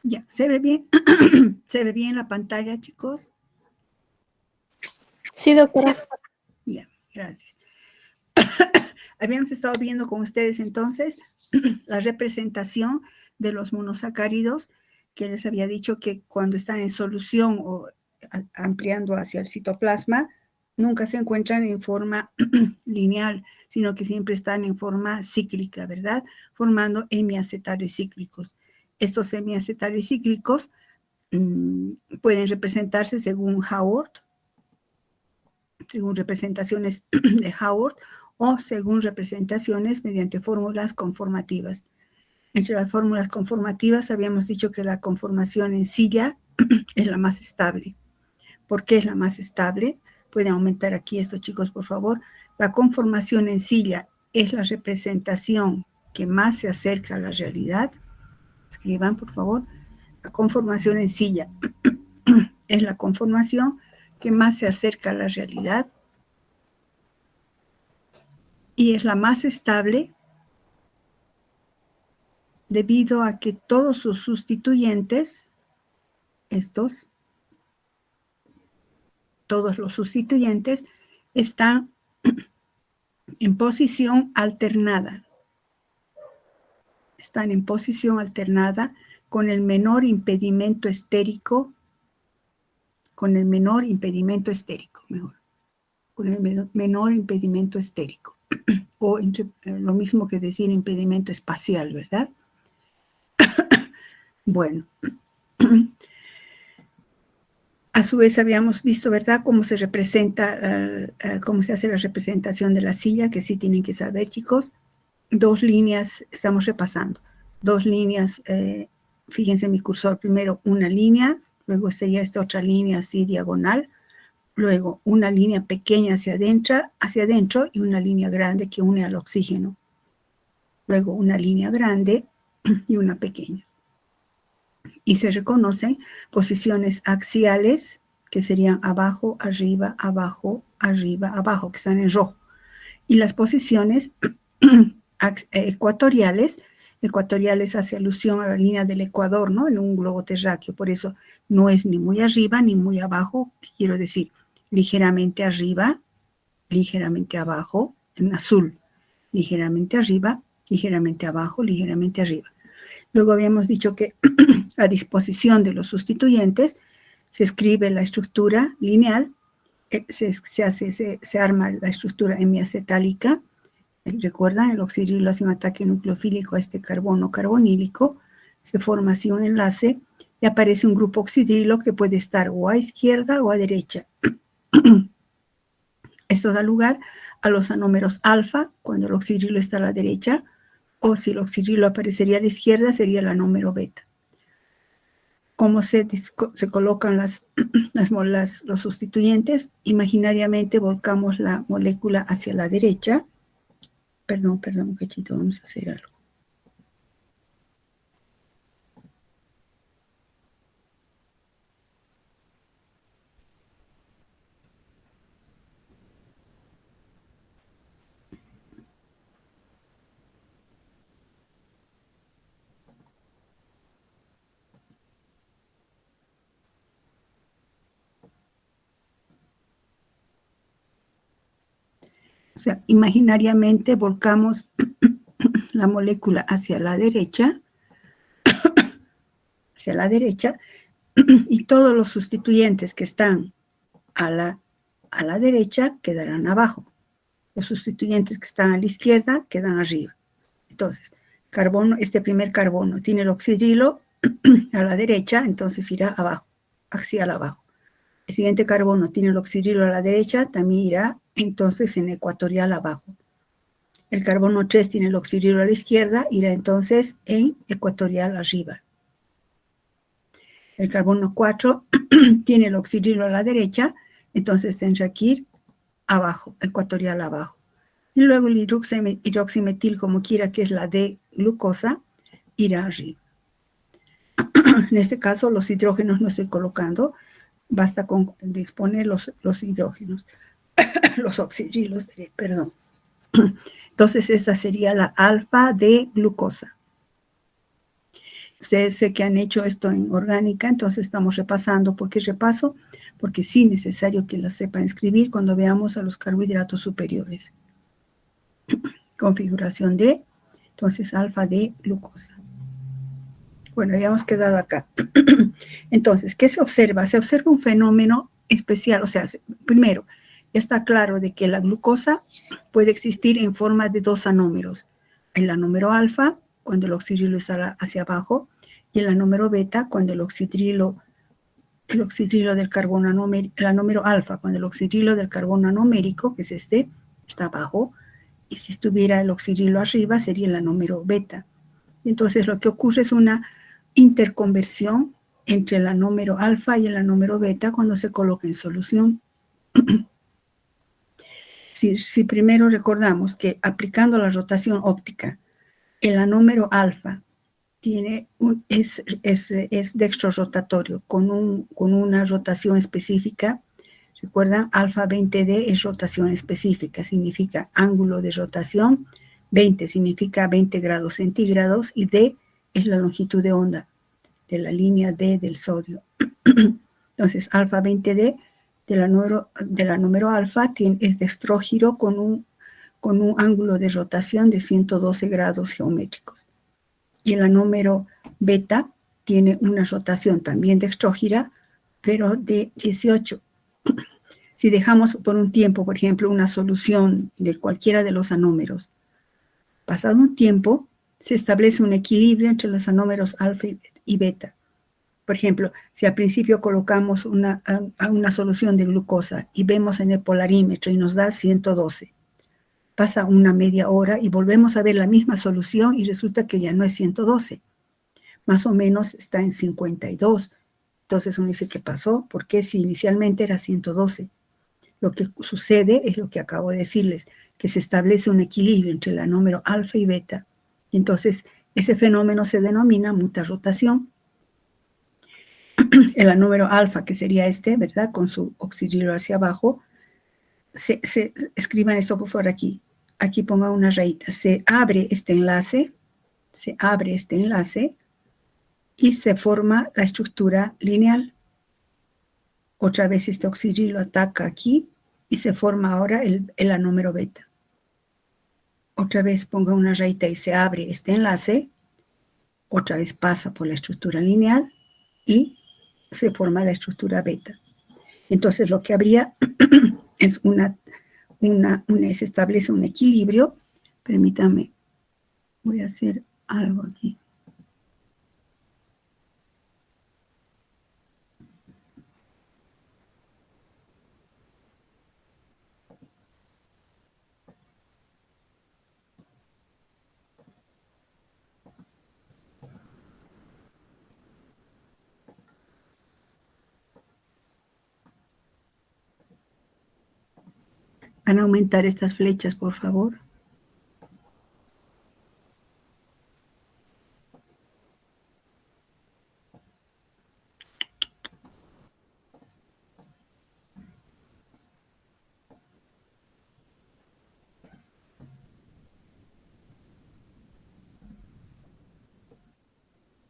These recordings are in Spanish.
Ya, ¿se ve bien? ¿Se ve bien la pantalla, chicos? Sí, doctora. Ya, gracias. Habíamos estado viendo con ustedes entonces la representación de los monosacáridos, que les había dicho que cuando están en solución o ampliando hacia el citoplasma, nunca se encuentran en forma lineal, sino que siempre están en forma cíclica, ¿verdad? Formando hemiacetales cíclicos. Estos hemiacetales cíclicos pueden representarse según Haworth, según representaciones de Haworth, o según representaciones mediante fórmulas conformativas. Entre las fórmulas conformativas habíamos dicho que la conformación en silla es la más estable. ¿Por qué es la más estable? Pueden aumentar aquí esto, chicos, por favor. La conformación en silla es la representación que más se acerca a la realidad. Escriban, por favor. La conformación en silla es la conformación que más se acerca a la realidad y es la más estable debido a que todos sus sustituyentes, todos los sustituyentes están en posición alternada. Están en posición alternada con el menor impedimento estérico, con el menor impedimento estérico, mejor, con el menor impedimento estérico, o lo mismo que decir impedimento espacial, ¿verdad? Bueno, a su vez habíamos visto, ¿verdad?, cómo se representa, cómo se hace la representación de la silla, que sí tienen que saber, chicos. Dos líneas, estamos repasando, dos líneas, fíjense en mi cursor, primero una línea, luego sería esta otra línea así diagonal, luego una línea pequeña hacia adentro y una línea grande que une al oxígeno. Luego una línea grande y una pequeña. Y se reconocen posiciones axiales, que serían abajo, arriba, abajo, arriba, abajo, que están en rojo. Y las posiciones ecuatoriales hace alusión a la línea del ecuador, ¿no? En un globo terráqueo, por eso no es ni muy arriba ni muy abajo, quiero decir, ligeramente arriba, ligeramente abajo, en azul, ligeramente arriba, ligeramente abajo, ligeramente arriba. Luego habíamos dicho que a disposición de los sustituyentes se escribe la estructura lineal, se arma la estructura hemiacetálica. ¿Recuerdan? El oxidrilo hace un ataque nucleofílico a este carbono carbonílico, se forma así un enlace y aparece un grupo oxidrilo que puede estar o a izquierda o a derecha. Esto da lugar a los anómeros alfa, cuando el oxidrilo está a la derecha, o si el oxidrilo aparecería a la izquierda, sería el anómero beta. Cómo se colocan los sustituyentes, imaginariamente volcamos la molécula hacia la derecha. Perdón, un cachito, vamos a hacer algo. O sea, imaginariamente volcamos la molécula hacia la derecha, y todos los sustituyentes que están a la derecha quedarán abajo. Los sustituyentes que están a la izquierda quedan arriba. Entonces, este primer carbono tiene el oxidrilo a la derecha, entonces irá abajo, axial abajo. El siguiente carbono tiene el oxidrilo a la derecha, también irá entonces en ecuatorial abajo. El carbono 3 tiene el oxidrilo a la izquierda, irá entonces en ecuatorial arriba. El carbono 4 tiene el oxidrilo a la derecha, entonces tendrá que ir abajo, ecuatorial abajo. Y luego el hidroximetil, como quiera, que es la D-glucosa, irá arriba. En este caso, los hidrógenos no estoy colocando, basta con disponer los hidrógenos, los oxidrilos, perdón. Entonces, esta sería la alfa de glucosa. Ustedes sé que han hecho esto en orgánica, entonces estamos repasando. ¿Por qué repaso? Porque sí es necesario que la sepan escribir cuando veamos a los carbohidratos superiores. Configuración D, entonces alfa de glucosa. Bueno, habíamos quedado acá. Entonces, ¿qué se observa? Se observa un fenómeno especial, o sea, primero, ya está claro de que la glucosa puede existir en forma de dos anómeros. El anómero alfa, cuando el oxidrilo está hacia abajo, y el anómero beta, cuando el oxidrilo del carbono anómerico, el anómero alfa, cuando el oxidrilo del carbono anomérico, que es este, está abajo, y si estuviera el oxidrilo arriba, sería el anómero beta. Entonces, lo que ocurre es una interconversión entre el anómero alfa y el anómero beta cuando se coloca en solución. Si primero recordamos que aplicando la rotación óptica, el anómero alfa es dextrorotatorio con una rotación específica. Recuerdan, alfa 20D es rotación específica, significa ángulo de rotación, 20 significa 20 grados centígrados y D es la longitud de onda de la línea D del sodio. Entonces, alfa 20D del anómero alfa es dextrógiro con un ángulo de rotación de 112 grados geométricos. Y el anómero beta tiene una rotación también dextrógira, pero de 18. Si dejamos por un tiempo, por ejemplo, una solución de cualquiera de los anómeros, pasado un tiempo, se establece un equilibrio entre los anómeros alfa y beta. Por ejemplo, si al principio colocamos una solución de glucosa y vemos en el polarímetro y nos da 112, pasa una media hora y volvemos a ver la misma solución y resulta que ya no es 112, más o menos está en 52. Entonces uno dice, ¿qué pasó? ¿Por qué si inicialmente era 112? Lo que sucede es lo que acabo de decirles, que se establece un equilibrio entre el anómero alfa y beta. Entonces, ese fenómeno se denomina mutarrotación. El anómero alfa, que sería este, ¿verdad? Con su oxidrilo hacia abajo, escriban esto por favor aquí. Aquí pongan una rayita. Se abre este enlace y se forma la estructura lineal. Otra vez este oxidrilo ataca aquí y se forma ahora el anómero beta. Otra vez ponga una rayita y se abre este enlace. Otra vez pasa por la estructura lineal y se forma la estructura beta. Entonces lo que habría es se establece un equilibrio. Permítanme, voy a hacer algo aquí. Van a aumentar estas flechas, por favor.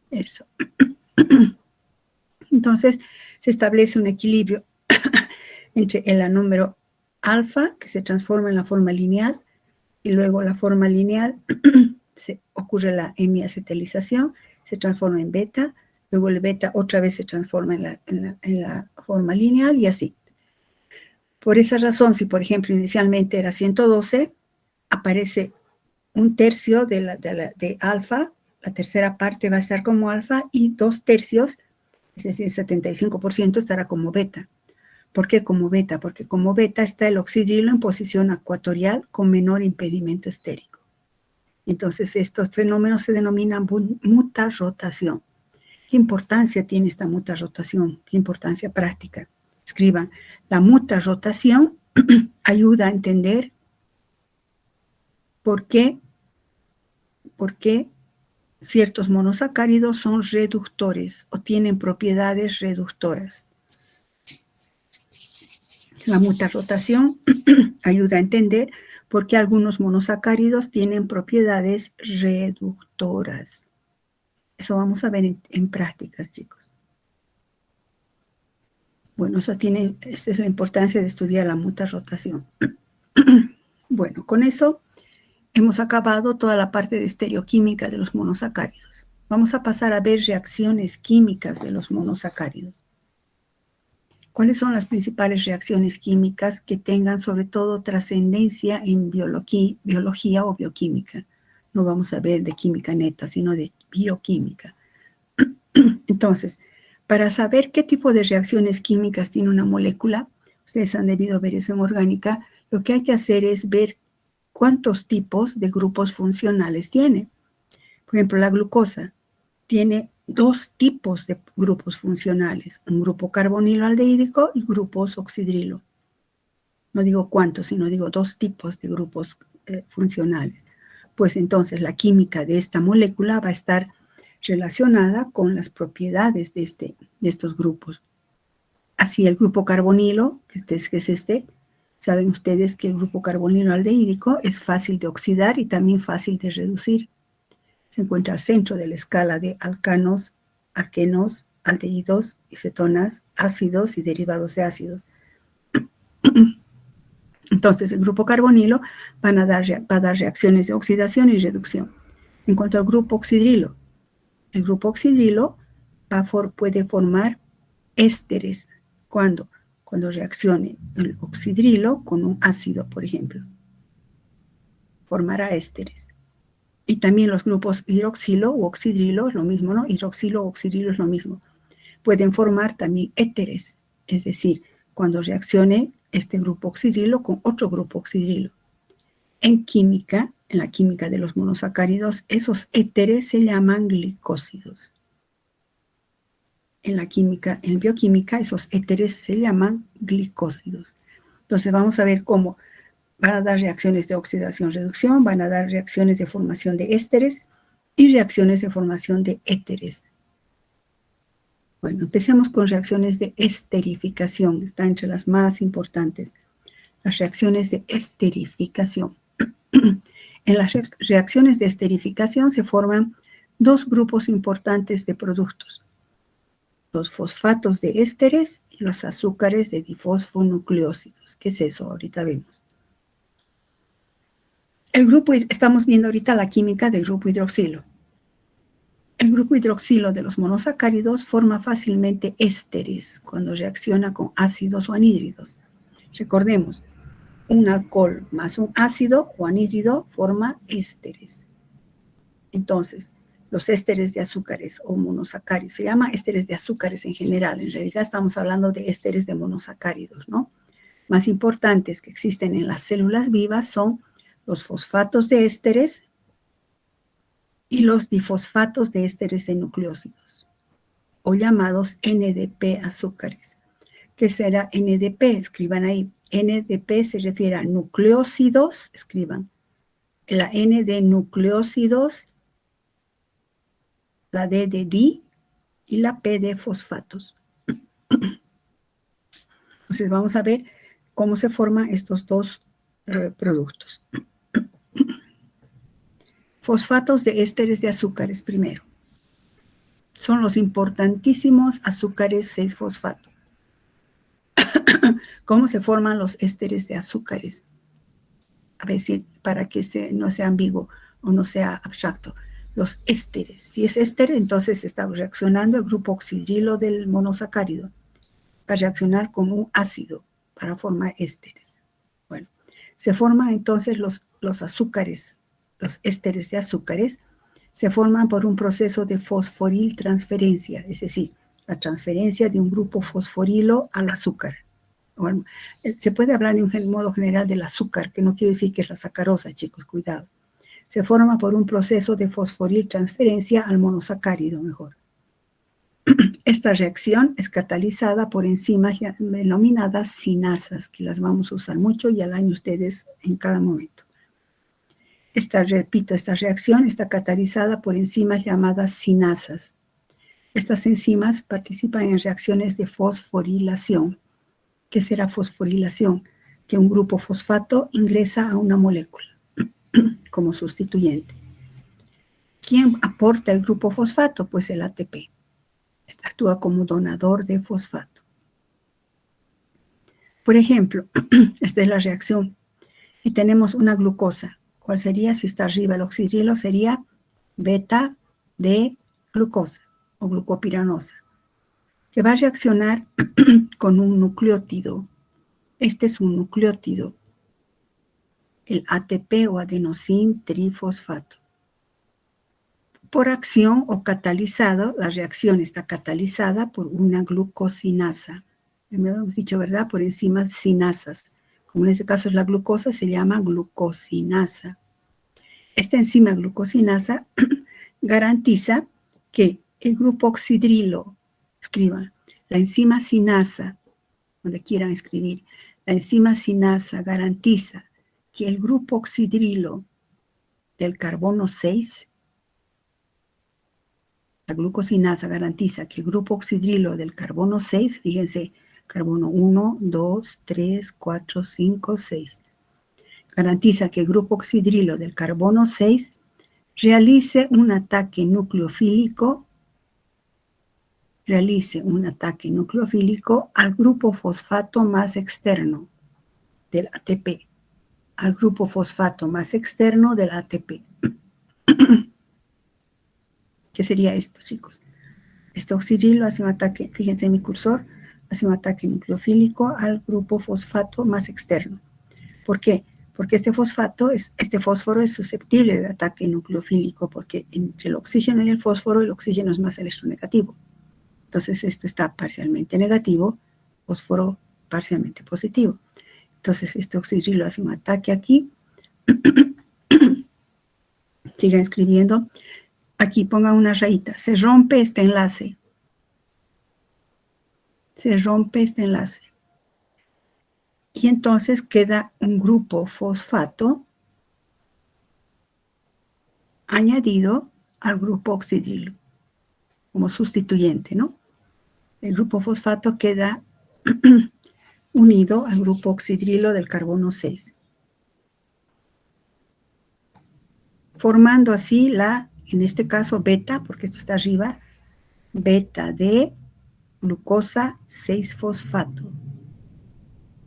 Eso. Entonces, se establece un equilibrio entre el anómero alfa, que se transforma en la forma lineal, y luego la forma lineal ocurre la hemiacetalización, se transforma en beta, luego el beta otra vez se transforma en la forma lineal y así. Por esa razón, si por ejemplo inicialmente era 112, aparece un tercio de alfa, la tercera parte va a estar como alfa y 2/3, es decir, el 75% estará como beta. ¿Por qué como beta? Porque como beta está el oxidrilo en posición ecuatorial con menor impedimento estérico. Entonces, estos fenómenos se denominan mutarrotación. ¿Qué importancia tiene esta mutarrotación? ¿Qué importancia práctica? Escriban, la mutarrotación ayuda a entender por qué ciertos monosacáridos son reductores o tienen propiedades reductoras. La mutarrotación ayuda a entender porque algunos monosacáridos tienen propiedades reductoras. Eso vamos a ver en prácticas, chicos. Bueno, esa es la importancia de estudiar la mutarrotación. Bueno, con eso hemos acabado toda la parte de estereoquímica de los monosacáridos. Vamos a pasar a ver reacciones químicas de los monosacáridos. ¿Cuáles son las principales reacciones químicas que tengan sobre todo trascendencia en biología o bioquímica? No vamos a ver de química neta, sino de bioquímica. Entonces, para saber qué tipo de reacciones químicas tiene una molécula, ustedes han debido ver eso en orgánica, lo que hay que hacer es ver cuántos tipos de grupos funcionales tiene. Por ejemplo, la glucosa tiene 2 tipos de grupos funcionales, un grupo carbonilo aldehídico y grupos oxidrilo. No digo cuántos, sino digo 2 tipos de grupos funcionales. Pues entonces la química de esta molécula va a estar relacionada con las propiedades de estos grupos. Así el grupo carbonilo, que es este, saben ustedes que el grupo carbonilo aldehídico es fácil de oxidar y también fácil de reducir. Se encuentra al centro de la escala de alcanos, alquenos, aldehídos y cetonas, ácidos y derivados de ácidos. Entonces, el grupo carbonilo va a dar reacciones de oxidación y reducción. En cuanto al grupo oxidrilo, el grupo oxidrilo puede formar ésteres. ¿Cuándo? Cuando reaccione el oxidrilo con un ácido, por ejemplo. Formará ésteres. Y también los grupos hidroxilo u oxidrilo es lo mismo, ¿no? Hidroxilo u oxidrilo es lo mismo. Pueden formar también éteres, es decir, cuando reaccione este grupo oxidrilo con otro grupo oxidrilo. En química, en la química de los monosacáridos, esos éteres se llaman glicósidos. En la química, en bioquímica, esos éteres se llaman glicósidos. Entonces vamos a ver cómo van a dar reacciones de oxidación-reducción, van a dar reacciones de formación de ésteres y reacciones de formación de éteres. Bueno, empecemos con reacciones de esterificación, está entre las más importantes. Las reacciones de esterificación. En las reacciones de esterificación se forman 2 grupos importantes de productos. Los fosfatos de ésteres y los azúcares de difosfonucleósidos. ¿Qué es eso? Ahorita vemos. Estamos viendo ahorita la química del grupo hidroxilo. El grupo hidroxilo de los monosacáridos forma fácilmente ésteres cuando reacciona con ácidos o anhídridos. Recordemos, un alcohol más un ácido o anhídrido forma ésteres. Entonces, los ésteres de azúcares o monosacáridos, se llama ésteres de azúcares en general, en realidad estamos hablando de ésteres de monosacáridos, ¿no? Más importantes que existen en las células vivas son los fosfatos de ésteres y los difosfatos de ésteres de nucleósidos, o llamados NDP azúcares. ¿Qué será NDP? Escriban ahí. NDP se refiere a nucleósidos, escriban. La N de nucleósidos, la D de di y la P de fosfatos. Entonces vamos a ver cómo se forman estos 2 productos. Fosfatos de ésteres de azúcares primero. Son los importantísimos azúcares 6-fosfato. ¿Cómo se forman los ésteres de azúcares? A ver si para que no sea ambiguo o no sea abstracto. Los ésteres. Si es éster, entonces está reaccionando el grupo oxidrilo del monosacárido. Va a reaccionar con un ácido para formar ésteres. Bueno, se forman entonces los azúcares, los ésteres de azúcares, se forman por un proceso de fosforiltransferencia, es decir, la transferencia de un grupo fosforilo al azúcar. Bueno, se puede hablar de un modo general del azúcar, que no quiero decir que es la sacarosa, chicos, cuidado. Se forma por un proceso de fosforiltransferencia al monosacárido, mejor. Esta reacción es catalizada por enzimas denominadas cinasas, que las vamos a usar mucho y al año ustedes en cada momento. Repito, esta reacción está catalizada por enzimas llamadas cinasas. Estas enzimas participan en reacciones de fosforilación. ¿Qué será fosforilación? que un grupo fosfato ingresa a una molécula como sustituyente. ¿Quién aporta el grupo fosfato? Pues el ATP. Actúa como donador de fosfato. Por ejemplo, esta es la reacción. Y tenemos una glucosa. ¿Cuál sería? Si está arriba el oxidrilo, sería beta de glucosa o glucopiranosa, que va a reaccionar con un nucleótido. Este es un nucleótido, el ATP o adenosín trifosfato. Por acción o catalizado, la reacción está catalizada por una glucosinasa. Me hemos dicho, ¿verdad? Por enzimas sinasas. Como en este caso es la glucosa, se llama glucosinasa. Esta enzima glucosinasa garantiza que el grupo oxidrilo, escriban, la enzima sinasa, donde quieran escribir, la enzima sinasa garantiza que el grupo oxidrilo del carbono 6, la glucosinasa garantiza que el grupo oxidrilo del carbono 6, fíjense, carbono 1, 2, 3, 4, 5, 6, garantiza que el grupo oxidrilo del carbono 6 realice un ataque nucleofílico al grupo fosfato más externo del ATP, al grupo fosfato más externo del ATP. ¿Qué sería esto, chicos? Este oxidrilo hace un ataque, fíjense en mi cursor, hace un ataque nucleofílico al grupo fosfato más externo. ¿Por qué? Porque este fósforo es susceptible de ataque nucleofílico, porque entre el oxígeno y el oxígeno es más electronegativo. Entonces esto está parcialmente negativo, fósforo parcialmente positivo. Entonces este oxidrilo hace un ataque aquí. Sigan escribiendo. Aquí pongan una rayita. Se rompe este enlace. Y entonces queda un grupo fosfato añadido al grupo oxidrilo como sustituyente, ¿no? El grupo fosfato queda unido al grupo oxidrilo del carbono 6, formando así en este caso beta, porque esto está arriba, beta de glucosa 6-fosfato,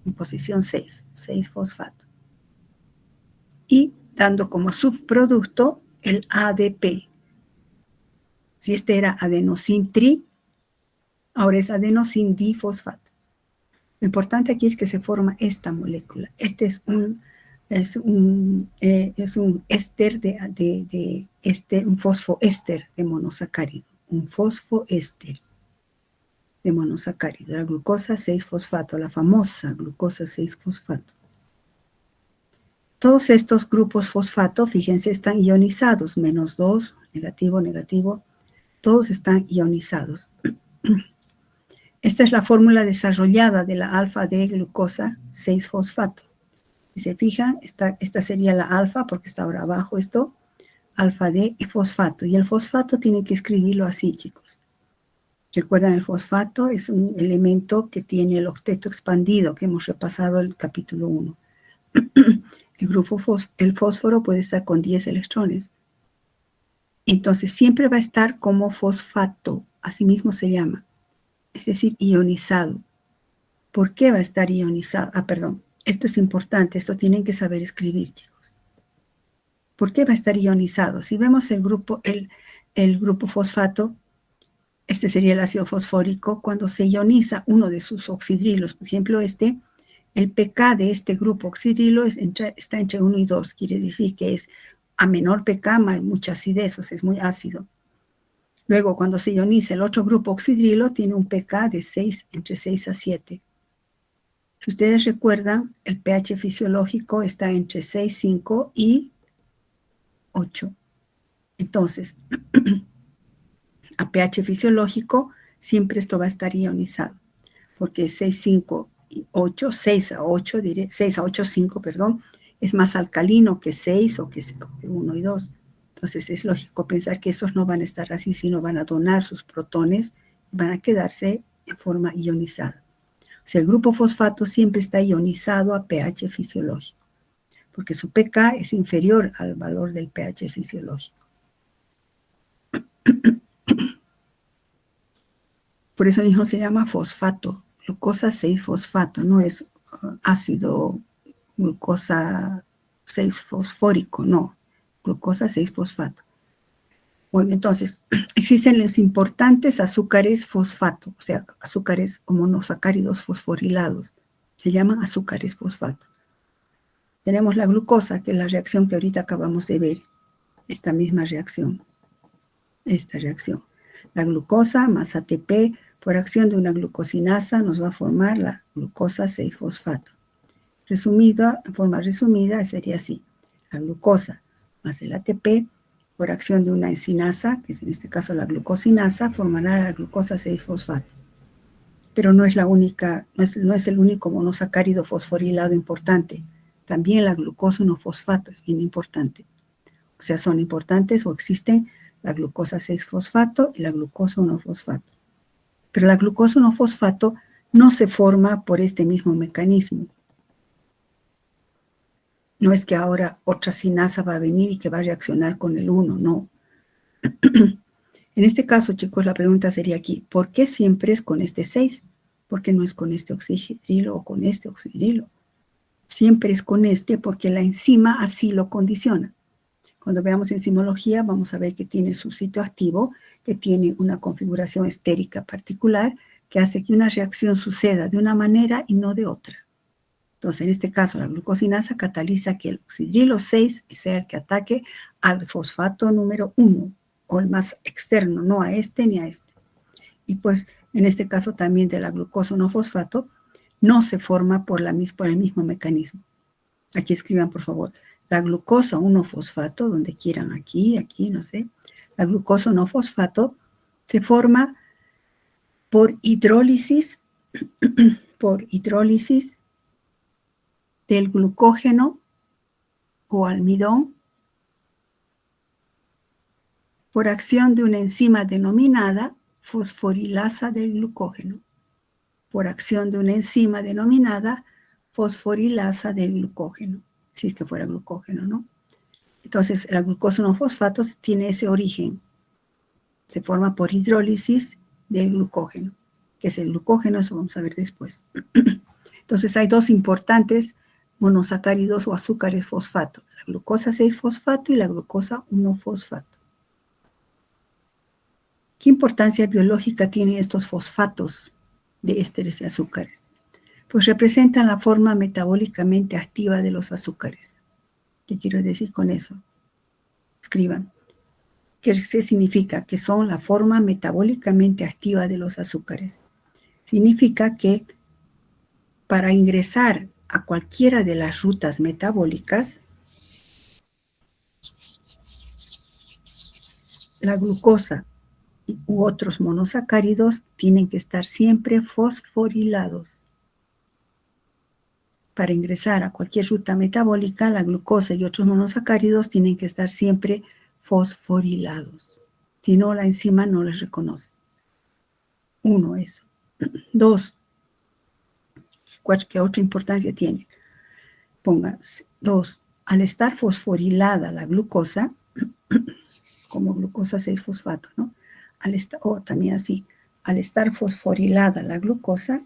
en posición 6 fosfato. Y dando como subproducto el ADP. Si este era adenosín tri, ahora es adenosín difosfato. Lo importante aquí es que se forma esta molécula. Este es un éster un fosfoéster de monosacárido. Un fosfoéster de monosacárido. La glucosa 6-fosfato, la famosa glucosa 6-fosfato. Todos estos grupos fosfato, fíjense, están ionizados. -2, negativo, negativo. Todos están ionizados. Esta es la fórmula desarrollada de la alfa-D-glucosa 6-fosfato. Si se fijan, esta sería la alfa, porque está ahora abajo esto, alfa-D y fosfato. Y el fosfato tienen que escribirlo así, chicos. Recuerdan, el fosfato es un elemento que tiene el octeto expandido, que hemos repasado en el capítulo 1. El fósforo puede estar con 10 electrones. Entonces, siempre va a estar como fosfato, así mismo se llama. Es decir, ionizado. ¿Por qué va a estar ionizado? Perdón, esto es importante, esto tienen que saber escribir, chicos. ¿Por qué va a estar ionizado? Si vemos el grupo fosfato, este sería el ácido fosfórico, cuando se ioniza uno de sus oxidrilos, por ejemplo el pK de este grupo oxidrilo está entre 1 y 2, quiere decir que es a menor pK, mucha acidez, o sea, es muy ácido. Luego, cuando se ioniza el otro grupo oxidrilo, tiene un pK de 6, entre 6 a 7. Si ustedes recuerdan, el pH fisiológico está entre 6,5 y 8. Entonces, a pH fisiológico, siempre esto va a estar ionizado, porque 6,5 y 8, 6 a 8, 6 a 8,5, perdón, es más alcalino que 6 o que 1 y 2. Entonces es lógico pensar que estos no van a estar así, sino van a donar sus protones y van a quedarse en forma ionizada. Si el grupo fosfato siempre está ionizado a pH fisiológico, porque su pK es inferior al valor del pH fisiológico. Por eso mismo se llama fosfato, glucosa 6-fosfato, no es ácido glucosa 6-fosfórico, no, glucosa 6-fosfato. Bueno, entonces, existen los importantes azúcares fosfato, o sea, azúcares o monosacáridos fosforilados. Se llaman azúcares fosfato. Tenemos la glucosa, que es la reacción que ahorita acabamos de ver. Esta misma reacción. Esta reacción. La glucosa más ATP por acción de una glucosinasa nos va a formar la glucosa 6-fosfato. Resumida, en forma resumida, sería así. La glucosa más el ATP por acción de una enzinasa, que es en este caso la glucosinasa, formará la glucosa 6-fosfato. Pero no es la única, no es el único monosacárido fosforilado importante. También la glucosa 1-fosfato es bien importante. O sea, son importantes o existen la glucosa 6-fosfato y la glucosa 1-fosfato. Pero la glucosa 1-fosfato no se forma por este mismo mecanismo. No es que ahora otra sinasa va a venir y que va a reaccionar con el 1, no. En este caso, chicos, la pregunta sería aquí, ¿por qué siempre es con este 6? ¿Por qué no es con este oxidrilo o con este oxidrilo? Siempre es con este porque la enzima así lo condiciona. Cuando veamos enzimología vamos a ver que tiene su sitio activo, que tiene una configuración estérica particular que hace que una reacción suceda de una manera y no de otra. Entonces, en este caso, la glucosinasa cataliza que el oxidrilo 6 sea el que ataque al fosfato número 1, o el más externo, no a este ni a este. Y pues, en este caso también de la glucosa 1-fosfato, no se forma por el mismo mecanismo. Aquí escriban, por favor, la glucosa 1-fosfato, donde quieran, aquí, no sé. La glucosa 1-fosfato se forma por hidrólisis del glucógeno o almidón por acción de una enzima denominada fosforilasa del glucógeno. Por acción de una enzima denominada fosforilasa del glucógeno, si es que fuera glucógeno, ¿no? Entonces, la glucosa 1-fosfato tiene ese origen. Se forma por hidrólisis del glucógeno. ¿Qué es el glucógeno? Eso vamos a ver después. Entonces, hay dos importantes monosacáridos o azúcares fosfato, la glucosa 6-fosfato y la glucosa 1-fosfato. ¿Qué importancia biológica tienen estos fosfatos de ésteres de azúcares? Pues representan la forma metabólicamente activa de los azúcares. ¿Qué quiero decir con eso? Escriban. ¿Qué significa? Que son la forma metabólicamente activa de los azúcares. Significa que para ingresar a cualquiera de las rutas metabólicas, la glucosa u otros monosacáridos tienen que estar siempre fosforilados. Para ingresar a cualquier ruta metabólica, la glucosa y otros monosacáridos tienen que estar siempre fosforilados. Si no, la enzima no les reconoce. 1, eso. 2, ¿qué otra importancia tiene? Pongan 2. Al estar fosforilada la glucosa, como glucosa 6-fosfato, ¿no? También así, al estar fosforilada la glucosa,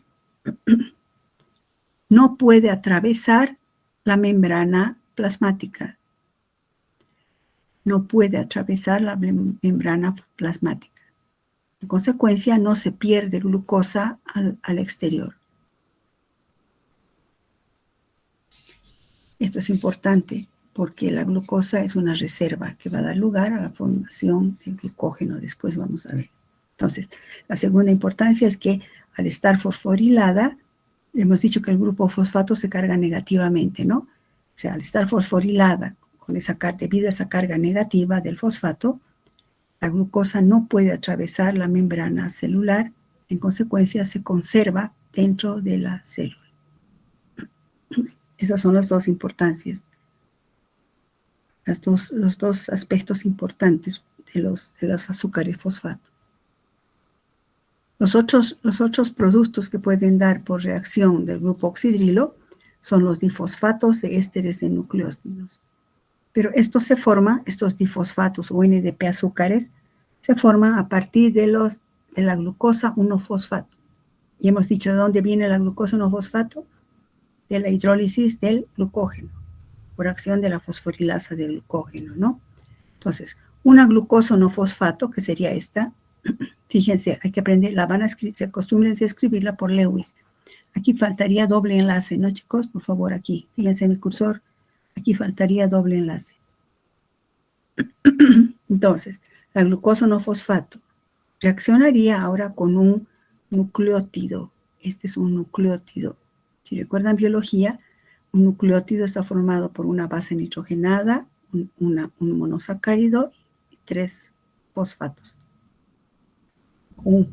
no puede atravesar la membrana plasmática. No puede atravesar la membrana plasmática. En consecuencia, no se pierde glucosa al exterior. Esto es importante porque la glucosa es una reserva que va a dar lugar a la formación de glucógeno. Después vamos a ver. Entonces, la segunda importancia es que al estar fosforilada, hemos dicho que el grupo fosfato se carga negativamente, ¿no? O sea, al estar fosforilada debido a esa carga negativa del fosfato, la glucosa no puede atravesar la membrana celular, en consecuencia se conserva dentro de la célula. Esas son las dos importancias, los dos aspectos importantes de los azúcares fosfato. Los otros productos que pueden dar por reacción del grupo oxidrilo son los difosfatos de ésteres de nucleótidos. Pero estos difosfatos o NDP azúcares, se forman a partir de la glucosa 1-fosfato. Y hemos dicho de dónde viene la glucosa 1-fosfato, de la hidrólisis del glucógeno, por acción de la fosforilasa del glucógeno, ¿no? Entonces, una glucosa 1-fosfato, que sería esta, fíjense, hay que aprender, se acostumbren a escribirla por Lewis. Aquí faltaría doble enlace, ¿no, chicos? Por favor, aquí, fíjense en el cursor, aquí faltaría doble enlace. Entonces, la glucosa 1-fosfato reaccionaría ahora con un nucleótido. Este es un nucleótido. Si recuerdan biología, un nucleótido está formado por una base nitrogenada, un monosacárido y 3 fosfatos.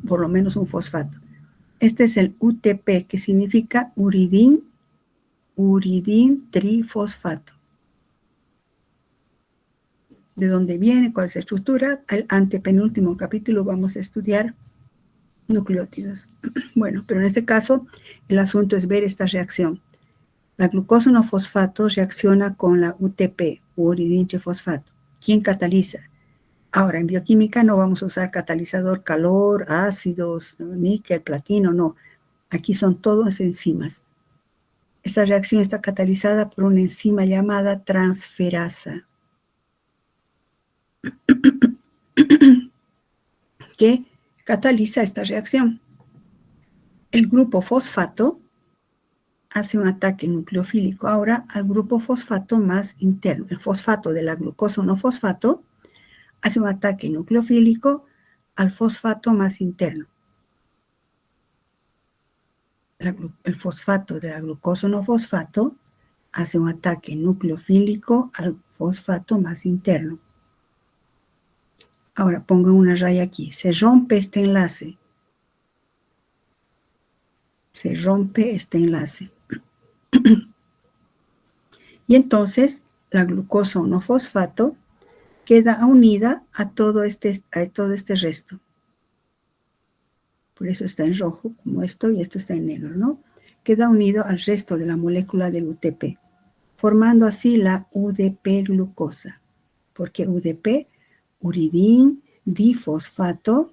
Por lo menos un fosfato. Este es el UTP, que significa uridín trifosfato. ¿De dónde viene? ¿Cuál es la estructura? Al antepenúltimo capítulo vamos a estudiar nucleótidos. Bueno, pero en este caso el asunto es ver esta reacción. La glucosa 1-fosfato reacciona con la UTP, uridín trifosfato. ¿Quién cataliza? Ahora, en bioquímica no vamos a usar catalizador, calor, ácidos, níquel, platino, no. Aquí son todas enzimas. Esta reacción está catalizada por una enzima llamada transferasa, que cataliza esta reacción. El grupo fosfato hace un ataque nucleofílico ahora al grupo fosfato más interno. El fosfato de la glucosa 1-fosfato hace un ataque nucleofílico al fosfato más interno. El fosfato de la glucosa 1-fosfato hace un ataque nucleofílico al fosfato más interno. Ahora pongan una raya aquí. Se rompe este enlace. Se rompe este enlace. Y entonces la glucosa 1-fosfato queda unida a todo este resto. Por eso está en rojo, como esto, y esto está en negro, ¿no? Queda unido al resto de la molécula del UTP, formando así la UDP-glucosa. ¿Por qué UDP? Uridín difosfato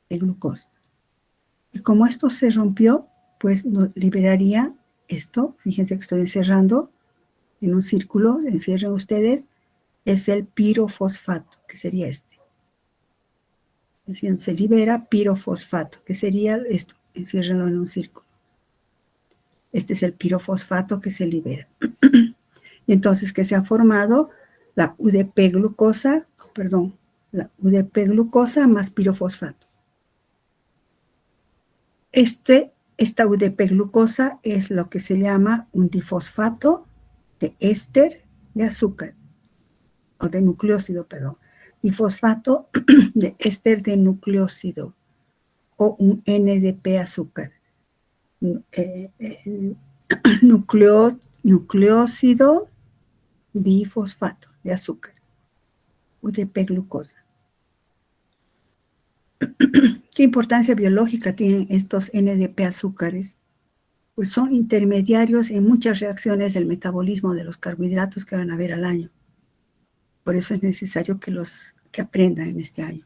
de glucosa. Y como esto se rompió, pues nos liberaría esto. Fíjense que estoy encerrando en un círculo, encierren ustedes, es el pirofosfato, que sería este. Se libera pirofosfato, que sería esto, enciérrenlo en un círculo. Este es el pirofosfato que se libera. Y entonces, ¿qué se ha formado? La UDP-glucosa, la UDP-glucosa más pirofosfato. Esta UDP-glucosa es lo que se llama un difosfato de éster de azúcar, o de nucleócido, perdón. Difosfato de éster de nucleócido, o un NDP azúcar. Nucleócido difosfato de azúcar, UDP-glucosa. ¿Qué importancia biológica tienen estos NDP azúcares? Pues son intermediarios en muchas reacciones del metabolismo de los carbohidratos que van a haber al año. Por eso es necesario que aprendan en este año.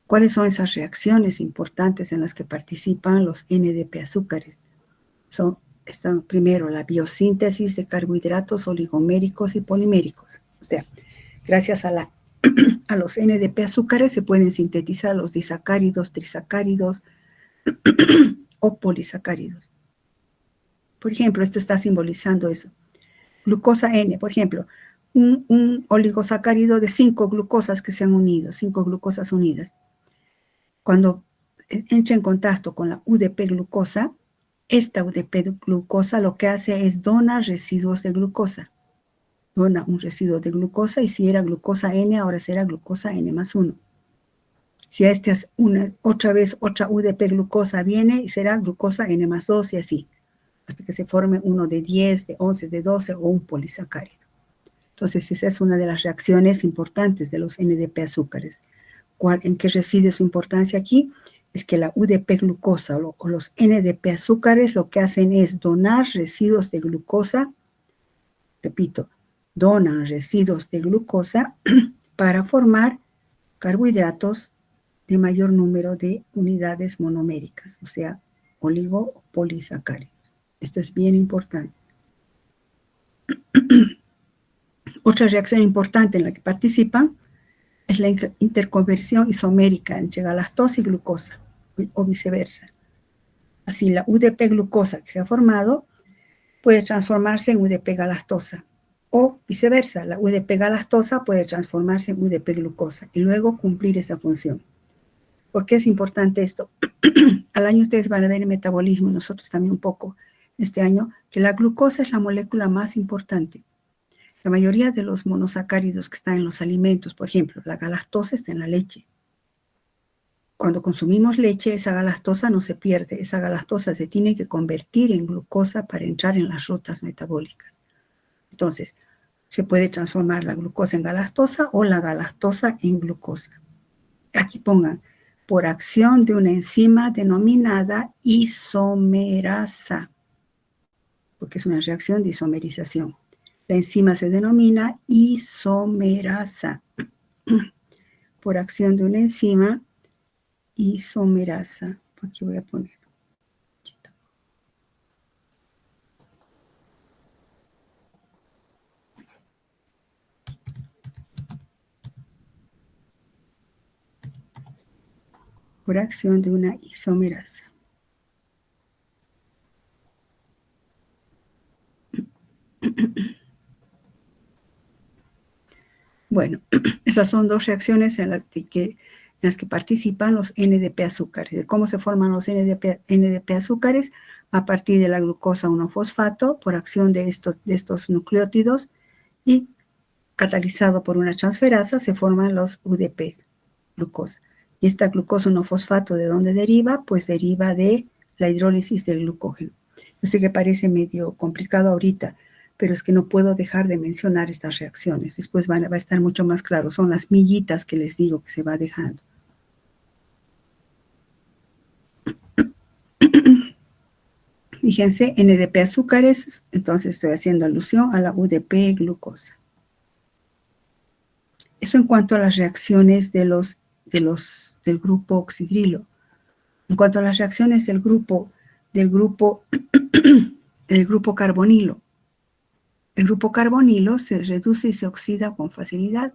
¿Cuáles son esas reacciones importantes en las que participan los NDP azúcares? Están primero la biosíntesis de carbohidratos oligoméricos y poliméricos. O sea, gracias a los NDP azúcares se pueden sintetizar los disacáridos, trisacáridos o polisacáridos. Por ejemplo, esto está simbolizando eso. Glucosa N, por ejemplo, un oligosacárido de 5 glucosas que se han unido, 5 glucosas unidas. Cuando entra en contacto con la UDP-glucosa, esta UDP-glucosa lo que hace es donar residuos de glucosa. Dona un residuo de glucosa y si era glucosa N, ahora será glucosa N más 1. Si esta es otra UDP-glucosa viene y será glucosa N más 2 y así, hasta que se forme uno de 10, de 11, de 12 o un polisacárido. Entonces, esa es una de las reacciones importantes de los NDP azúcares. ¿En qué reside su importancia aquí? es que la UDP-glucosa o los NDP-azúcares lo que hacen es donar residuos de glucosa, repito, donan residuos de glucosa para formar carbohidratos de mayor número de unidades monoméricas, o sea, oligo o polisacáridos. Esto es bien importante. Otra reacción importante en la que participan es la interconversión isomérica entre galactosa y glucosa, o viceversa. Así, la UDP-glucosa que se ha formado puede transformarse en UDP-galactosa, o viceversa, la UDP-galactosa puede transformarse en UDP-glucosa y luego cumplir esa función. ¿Por qué es importante esto? Al año ustedes van a ver el metabolismo, y nosotros también un poco este año, que la glucosa es la molécula más importante. La mayoría de los monosacáridos que están en los alimentos, por ejemplo, la galactosa está en la leche. Cuando consumimos leche, esa galactosa no se pierde, esa galactosa se tiene que convertir en glucosa para entrar en las rutas metabólicas. Entonces, se puede transformar la glucosa en galactosa o la galactosa en glucosa. Aquí pongan, por acción de una enzima denominada isomerasa, porque es una reacción de isomerización. La enzima se denomina isomerasa, por acción de una enzima isomerasa. Aquí voy a poner. Por acción de una isomerasa. Bueno, esas son dos reacciones en las que participan los NDP azúcares. ¿De cómo se forman los NDP azúcares? A partir de la glucosa 1-fosfato por acción de estos nucleótidos y catalizado por una transferasa se forman los UDP, glucosa. Y esta glucosa 1-fosfato, ¿de dónde deriva? Pues deriva de la hidrólisis del glucógeno. Yo sé que parece medio complicado ahorita, pero es que no puedo dejar de mencionar estas reacciones. Después va a estar mucho más claro. Son las millitas que les digo que se va dejando. Fíjense, NDP azúcares, entonces estoy haciendo alusión a la UDP glucosa. Eso en cuanto a las reacciones del grupo oxidrilo. En cuanto a las reacciones del grupo carbonilo. El grupo carbonilo se reduce y se oxida con facilidad.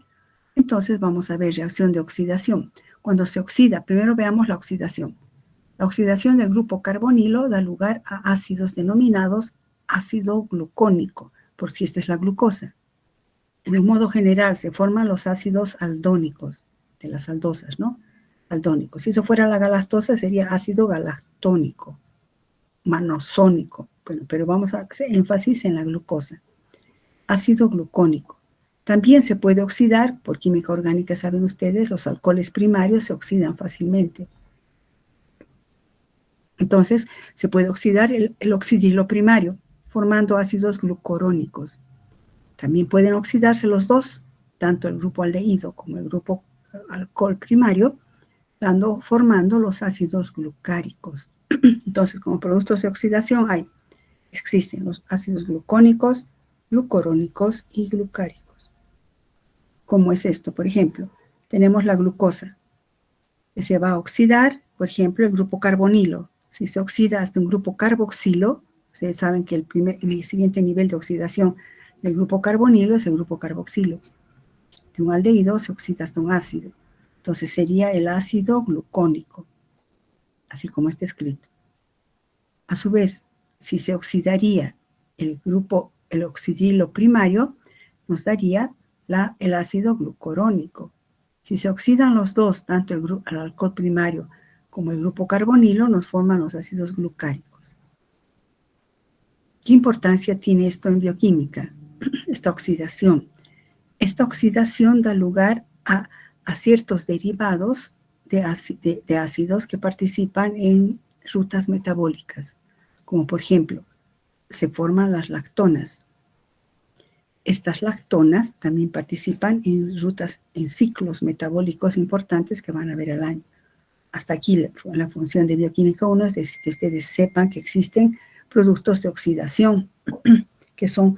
Entonces vamos a ver reacción de oxidación. Cuando se oxida, primero veamos la oxidación. La oxidación del grupo carbonilo da lugar a ácidos denominados ácido glucónico, por si esta es la glucosa. De un modo general se forman los ácidos aldónicos, de las aldosas, ¿no? Aldónicos. Si eso fuera la galactosa sería ácido galactónico, manosónico. Bueno, pero vamos a hacer énfasis en la glucosa. Ácido glucónico. También se puede oxidar, por química orgánica saben ustedes, los alcoholes primarios se oxidan fácilmente. Entonces, se puede oxidar el oxidilo primario, formando ácidos glucurónicos. También pueden oxidarse los dos, tanto el grupo aldehído como el grupo alcohol primario, formando los ácidos glucáricos. Entonces, como productos de oxidación existen los ácidos glucónicos, glucurónicos y glucáricos. ¿Cómo es esto? Por ejemplo, tenemos la glucosa, que se va a oxidar, por ejemplo, el grupo carbonilo. Si se oxida hasta un grupo carboxilo, ustedes saben que el siguiente nivel de oxidación del grupo carbonilo es el grupo carboxilo. De un aldehído se oxida hasta un ácido. Entonces sería el ácido glucónico, así como está escrito. A su vez, si se oxidaría el oxidrilo primario, nos daría el ácido glucurónico. Si se oxidan los dos, tanto el alcohol primario como el grupo carbonilo, nos forman los ácidos glucáricos. ¿Qué importancia tiene esto en bioquímica? Esta oxidación. Esta oxidación da lugar a ciertos derivados de ácidos que participan en rutas metabólicas, como por ejemplo, se forman las lactonas. Estas lactonas también participan en ciclos metabólicos importantes que van a ver al año. hasta aquí la función de bioquímica 1 es que ustedes sepan que existen productos de oxidación, que son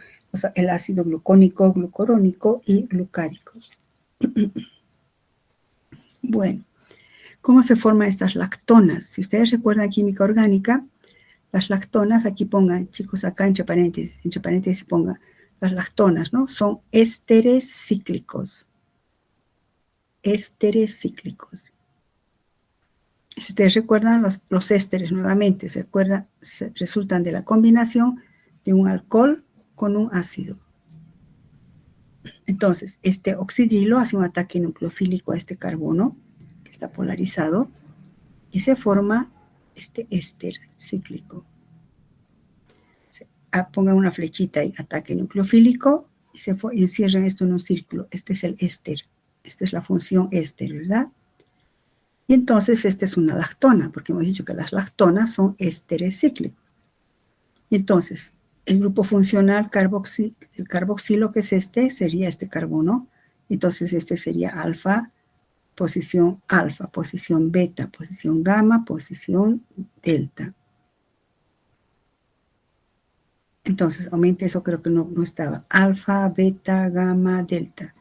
el ácido glucónico, glucurónico y glucárico. Bueno, ¿cómo se forman estas lactonas? Si ustedes recuerdan química orgánica, las lactonas, aquí pongan, chicos, acá entre paréntesis pongan, las lactonas, ¿no? Son ésteres cíclicos. Ésteres cíclicos. Si ustedes recuerdan, los ésteres nuevamente resultan de la combinación de un alcohol con un ácido. Entonces, este oxidrilo hace un ataque nucleofílico a este carbono, que está polarizado, y se forma este éster cíclico. Pongan una flechita ahí, ataque nucleofílico, y encierran esto en un círculo. Este es el éster. Esta es la función éster, ¿verdad? Y entonces esta es una lactona, porque hemos dicho que las lactonas son ésteres cíclicos. Y entonces, el grupo funcional el carboxilo, que es sería este carbono. Entonces este sería alfa, posición beta, posición gamma, posición delta. Entonces, aumente eso, creo que no estaba. Alfa, beta, gamma, delta.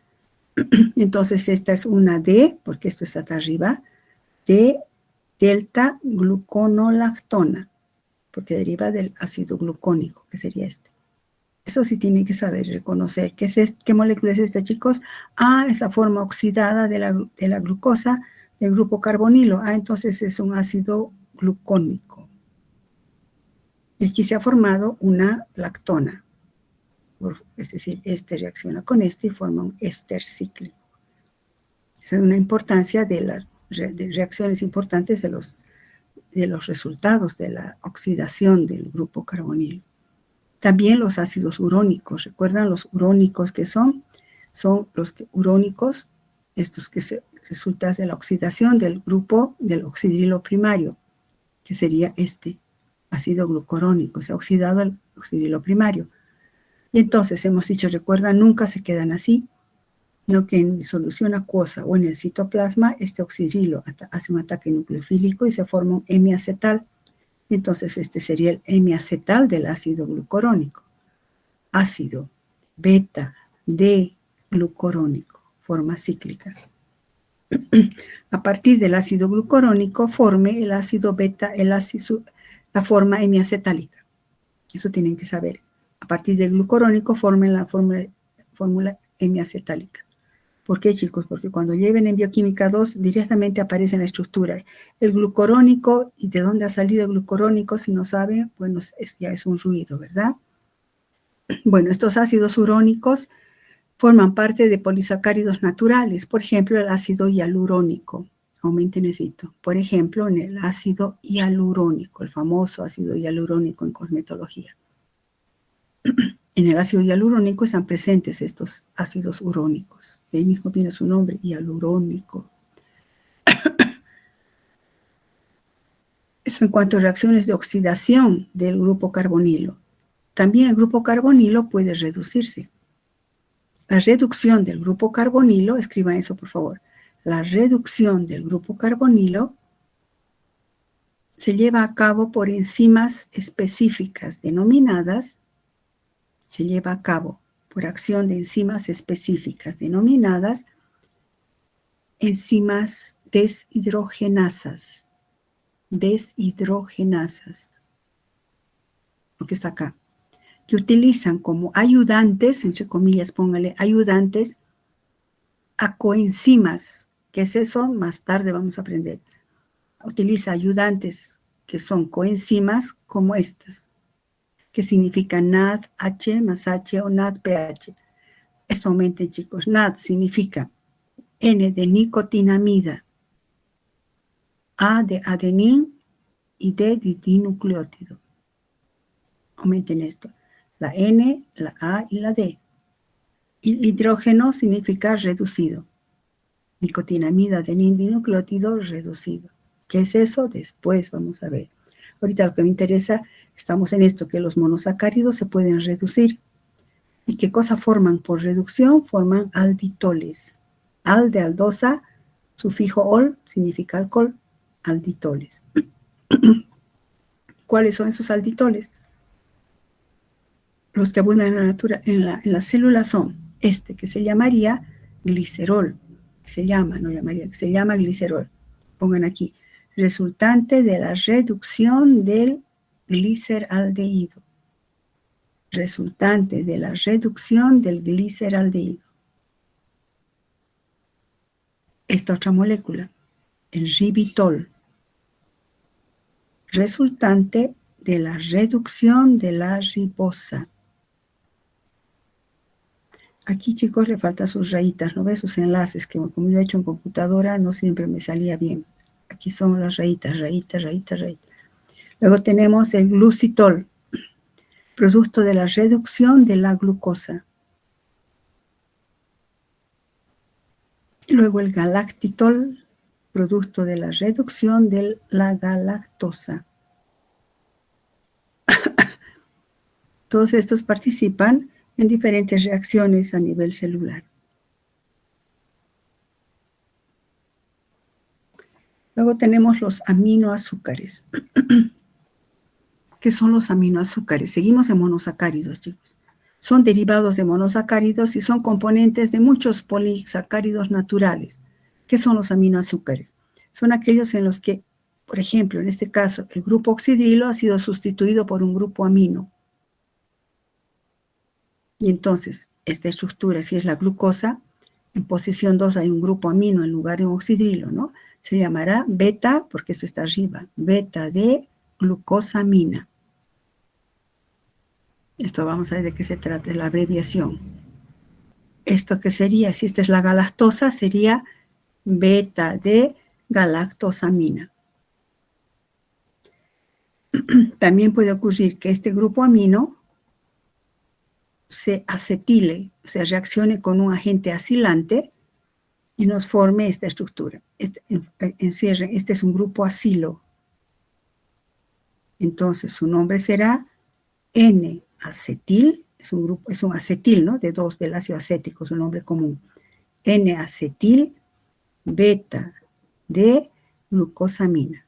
Entonces esta es una D, porque esto está hasta arriba, de delta gluconolactona, porque deriva del ácido glucónico, que sería este. Eso sí tienen que saber reconocer. ¿Qué molécula es esta, chicos? Es la forma oxidada de la glucosa del grupo carbonilo. Entonces es un ácido glucónico. Y aquí se ha formado una lactona. Es decir, este reacciona con este y forma un éster cíclico. Esa es una importancia de reacciones importantes de los resultados de la oxidación del grupo carbonilo. También los ácidos urónicos. ¿Recuerdan los urónicos que son? Son los urónicos, estos que resultan de la oxidación del grupo del oxidrilo primario, que sería este ácido glucurónico. Se ha oxidado el oxidrilo primario. Y entonces hemos dicho, recuerdan, nunca se quedan así, sino que en solución acuosa o en el citoplasma, este oxidrilo hace un ataque nucleofílico y se forma un hemiacetal. Entonces este sería el hemiacetal del ácido glucurónico. Ácido beta D glucurónico, forma cíclica. A partir del ácido glucurónico forme el ácido beta, la forma hemiacetálica. Eso tienen que saber. A partir del glucurónico formen la fórmula hemiacetálica. ¿Por qué, chicos? Porque cuando lleven en bioquímica 2 directamente aparece en la estructura el glucurónico. ¿Y de dónde ha salido el glucurónico? Si no saben, bueno, ya es un ruido, ¿verdad? Bueno, estos ácidos urónicos forman parte de polisacáridos naturales. Por ejemplo, el ácido hialurónico. Aumenten esto. Por ejemplo, en el ácido hialurónico, el famoso ácido hialurónico en cosmetología. En el ácido hialurónico están presentes estos ácidos urónicos. De ahí mismo viene su nombre, hialurónico. Eso en cuanto a reacciones de oxidación del grupo carbonilo. También el grupo carbonilo puede reducirse. La reducción del grupo carbonilo, escriban eso por favor, la reducción del grupo carbonilo se lleva a cabo por enzimas específicas denominadas, se lleva a cabo por acción de enzimas específicas denominadas enzimas deshidrogenasas. Lo que está acá, que utilizan como ayudantes, entre comillas, póngale ayudantes, a coenzimas. ¿Qué es eso? Más tarde vamos a aprender. Utiliza ayudantes que son coenzimas como estas, que significan NADH más H o NADPH. Esto aumenten, chicos. NAD significa N de nicotinamida, A de adenín y D de dinucleótido. Aumenten esto. La N, la A y la D. Y hidrógeno significa reducido. Nicotinamida, adenín, dinucleótido reducido. ¿Qué es eso? Después vamos a ver. Ahorita lo que me interesa, estamos en esto, que los monosacáridos se pueden reducir. ¿Y qué cosa forman por reducción? Forman alditoles. Al de aldosa, sufijo ol significa alcohol. alditoles. ¿Cuáles son esos alditoles? Los que abundan en la célula son que se llamaría glicerol, que se llama glicerol. Pongan aquí, resultante de la reducción del gliceraldehído. Resultante de la reducción del gliceraldehído. Esta otra molécula, el ribitol. Resultante de la reducción de la ribosa. Aquí, chicos, le faltan sus rayitas, ¿no ves? Sus enlaces, que como yo he hecho en computadora, no siempre me salía bien. Aquí son las rayitas. Luego tenemos el glucitol, producto de la reducción de la glucosa. Y luego el galactitol, producto de la reducción de la galactosa. Todos estos participan en diferentes reacciones a nivel celular. Luego tenemos los aminoazúcares. ¿Qué son los aminoazúcares? Seguimos en monosacáridos, chicos. Son derivados de monosacáridos y son componentes de muchos polisacáridos naturales. ¿Qué son los aminoazúcares? Son aquellos en los que, por ejemplo, en este caso, el grupo oxidrilo ha sido sustituido por un grupo amino. Y entonces, esta estructura, si es la glucosa, en posición 2 hay un grupo amino en lugar de un oxidrilo, ¿no? Se llamará beta, porque eso está arriba, beta de glucosamina. Esto vamos a ver de qué se trata, la abreviación. Esto que sería, si esta es la galactosa, sería beta de galactosamina. También puede ocurrir que este grupo amino se acetile, o sea, reaccione con un agente acilante y nos forme esta estructura. Este es un grupo acilo. Entonces, su nombre será N-acetil, es un acetil, ¿no? De 2 del ácido acético, es un nombre común. N-acetil beta de glucosamina.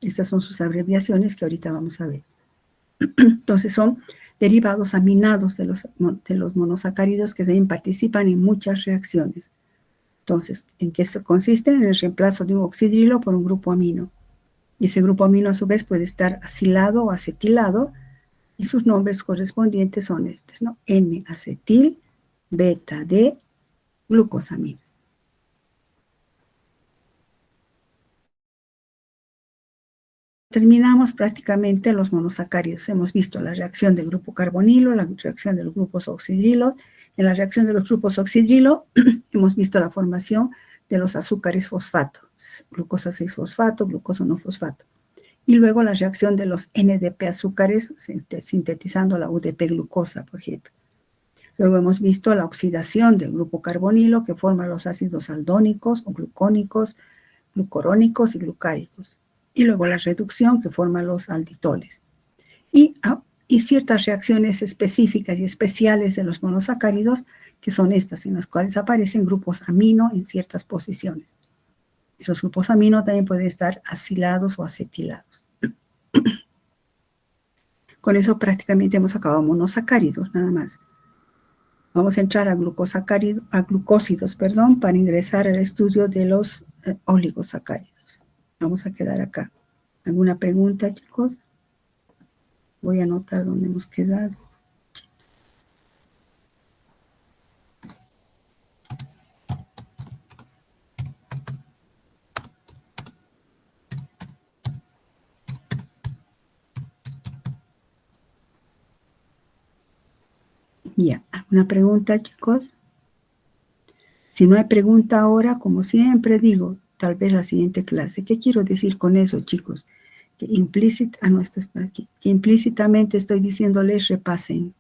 Estas son sus abreviaciones que ahorita vamos a ver. Entonces, son derivados aminados de los monosacáridos que también participan en muchas reacciones. Entonces, ¿en qué consiste? En el reemplazo de un oxidrilo por un grupo amino. Y ese grupo amino, a su vez, puede estar acilado o acetilado, y sus nombres correspondientes son estos, ¿no? N-acetil beta de glucosamina. Terminamos prácticamente los monosacáridos. Hemos visto la reacción del grupo carbonilo, la reacción de los grupos oxidrilo. En la reacción de los grupos oxidrilo hemos visto la formación de los azúcares fosfato, glucosa 6-fosfato, glucosa 1-fosfato. Y luego la reacción de los NDP azúcares sintetizando la UDP-glucosa, por ejemplo. Luego hemos visto la oxidación del grupo carbonilo que forma los ácidos aldónicos o glucónicos, glucorónicos y glucáicos. Y luego la reducción que forma los alditoles. Y ciertas reacciones específicas y especiales de los monosacáridos, que son estas, en las cuales aparecen grupos amino en ciertas posiciones. Esos grupos amino también pueden estar acilados o acetilados. Con eso prácticamente hemos acabado monosacáridos, nada más. Vamos a entrar a glucósidos, para ingresar al estudio de los oligosacáridos. Vamos a quedar acá. ¿Alguna pregunta, chicos? Voy a anotar dónde hemos quedado. Ya, ¿alguna pregunta, chicos? Si no hay pregunta ahora, como siempre digo, tal vez la siguiente clase. ¿Qué quiero decir con eso, chicos? Que implícitamente estoy diciéndoles repasen.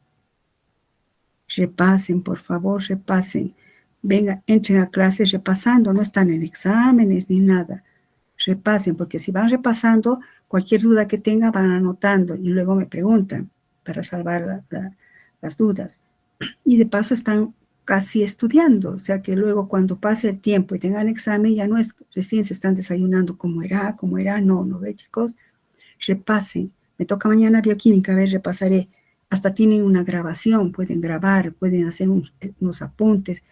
Repasen, por favor, repasen. Venga, entren a clases repasando, no están en exámenes ni nada. Repasen, porque si van repasando, cualquier duda que tengan van anotando y luego me preguntan para salvar las dudas. Y de paso están casi estudiando, o sea que luego cuando pase el tiempo y tengan el examen, ya no es recién se están desayunando como era, no ve chicos, repasen, me toca mañana bioquímica, a ver, repasaré, hasta tienen una grabación, pueden grabar, pueden hacer unos apuntes,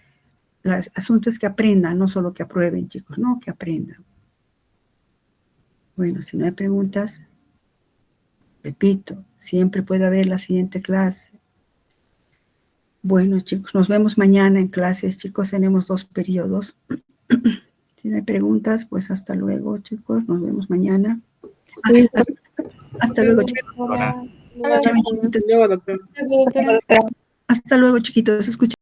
los asuntos que aprendan, no solo que aprueben chicos, no, que aprendan. Bueno, si no hay preguntas, repito, siempre puede haber la siguiente clase. Bueno, chicos, nos vemos mañana en clases, chicos, tenemos 2 periodos. Si no hay preguntas, pues hasta luego, chicos, nos vemos mañana. Sí. Hasta luego, chicos. Ahora. Hasta luego, chiquitos. Hasta luego, chiquitos. Escuchen.